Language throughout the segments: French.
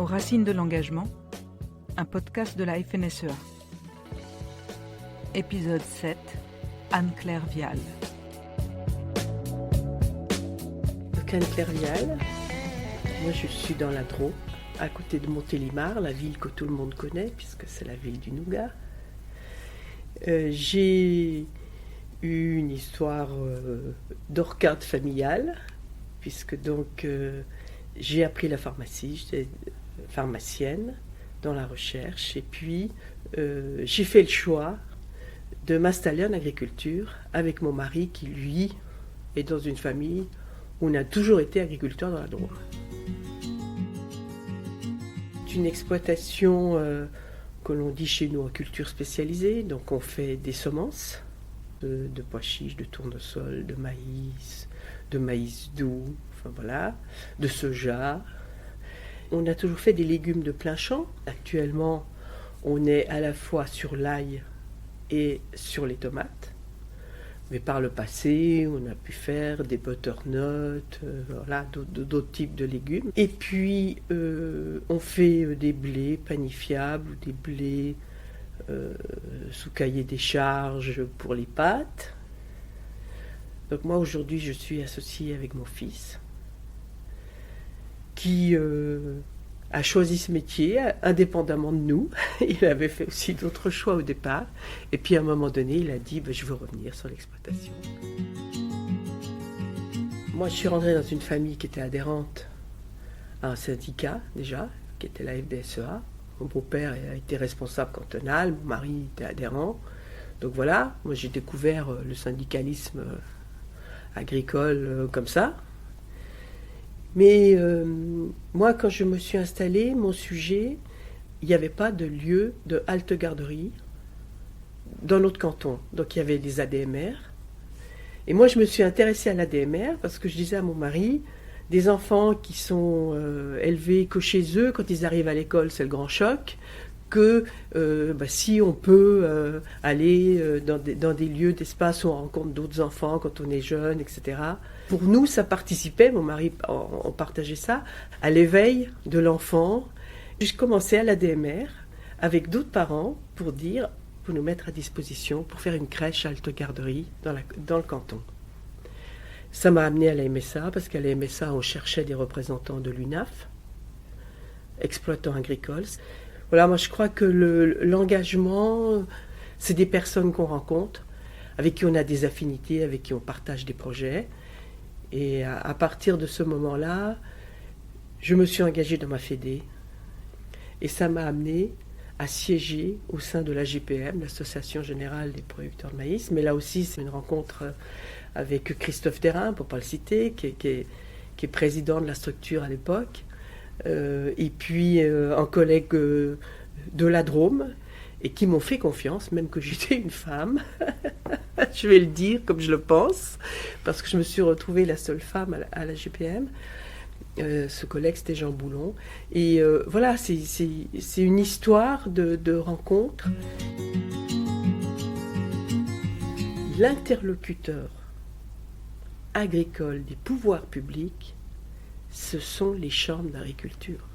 Aux racines de l'engagement, un podcast de la FNSEA. Épisode 7, Anne-Claire Vial. Donc Anne-Claire Vial, moi je suis dans la Drôme, à côté de Montélimar, la ville que tout le monde connaît, puisque c'est la ville du Nougat. J'ai eu une histoire d'orcade familiale, puisque donc j'ai appris la pharmacie, j'étais pharmacienne dans la recherche, et puis j'ai fait le choix de m'installer en agriculture avec mon mari qui, lui, est dans une famille où on a toujours été agriculteur dans la Drôme. C'est une exploitation que l'on dit chez nous en culture spécialisée, donc on fait des semences de pois chiches, de tournesol, de maïs doux, enfin voilà, de soja. On a toujours fait des légumes de plein champ. Actuellement, on est à la fois sur l'ail et sur les tomates. Mais par le passé, on a pu faire des butternut, voilà, d'autres types de légumes. Et puis, on fait des blés panifiables ou des blés sous cahier des charges pour les pâtes. Donc moi, aujourd'hui, je suis associée avec mon fils qui a choisi ce métier indépendamment de nous. Il avait fait aussi d'autres choix au départ. Et puis à un moment donné, il a dit je veux revenir sur l'exploitation. Moi, je suis rentrée dans une famille qui était adhérente à un syndicat déjà, qui était la FDSEA. Mon beau-père a été responsable cantonal, mon mari était adhérent. Donc voilà, moi j'ai découvert le syndicalisme agricole comme ça. Mais moi, quand je me suis installée, mon sujet, il n'y avait pas de lieu de halte-garderie dans notre canton. Donc il y avait les ADMR. Et moi, je me suis intéressée à l'ADMR parce que je disais à mon mari, des enfants qui sont élevés que chez eux, quand ils arrivent à l'école, c'est le grand choc, que si on peut aller dans des lieux d'espace où on rencontre d'autres enfants quand on est jeune, etc. Pour nous, ça participait, mon mari, on partageait ça, à l'éveil de l'enfant. J'ai commencé à l'ADMR avec d'autres parents pour nous mettre à disposition pour faire une crèche halte-garderie dans le canton. Ça m'a amené à la MSA, parce qu'à la MSA, on cherchait des représentants de l'UNAF, exploitants agricoles. Voilà, moi je crois que l'engagement, c'est des personnes qu'on rencontre, avec qui on a des affinités, avec qui on partage des projets. Et à partir de ce moment-là, je me suis engagée dans ma fédé. Et ça m'a amené à siéger au sein de l'AGPM, l'Association Générale des Producteurs de Maïs. Mais là aussi, c'est une rencontre avec Christophe Derain, pour ne pas le citer, qui est président de la structure à l'époque. Et puis un collègue de la Drôme, et qui m'ont fait confiance, même que j'étais une femme. Je vais le dire comme je le pense, parce que je me suis retrouvée la seule femme à la GPM. Ce collègue, c'était Jean Boulon. Et voilà, c'est une histoire de rencontre. L'interlocuteur agricole des pouvoirs publics, ce sont les chambres d'agriculture.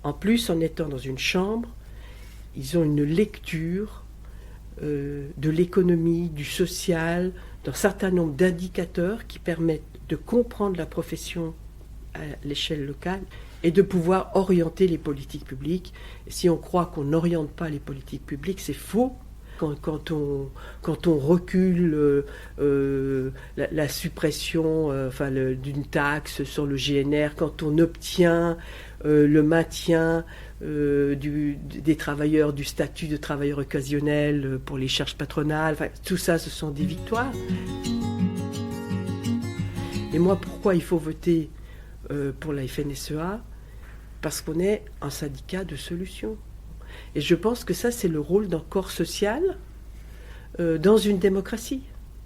En plus, en étant dans une chambre, ils ont une lecture de l'économie, du social, d'un certain nombre d'indicateurs qui permettent de comprendre la profession à l'échelle locale et de pouvoir orienter les politiques publiques. Et si on croit qu'on n'oriente pas les politiques publiques, c'est faux. Quand on recule la suppression d'une taxe sur le GNR, quand on obtient le maintien des travailleurs, du statut de travailleur occasionnel pour les charges patronales, tout ça, ce sont des victoires. Et moi, pourquoi il faut voter pour la FNSEA ? Parce qu'on est un syndicat de solutions. Et je pense que ça, c'est le rôle d'un corps social dans une démocratie.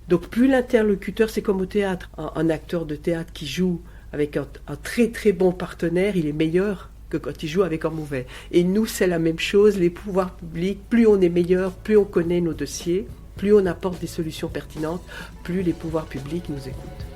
Donc plus l'interlocuteur, c'est comme au théâtre. Un acteur de théâtre qui joue avec un très très bon partenaire, il est meilleur que quand il joue avec un mauvais. Et nous, c'est la même chose. Les pouvoirs publics, plus on est meilleur, plus on connaît nos dossiers, plus on apporte des solutions pertinentes, plus les pouvoirs publics nous écoutent.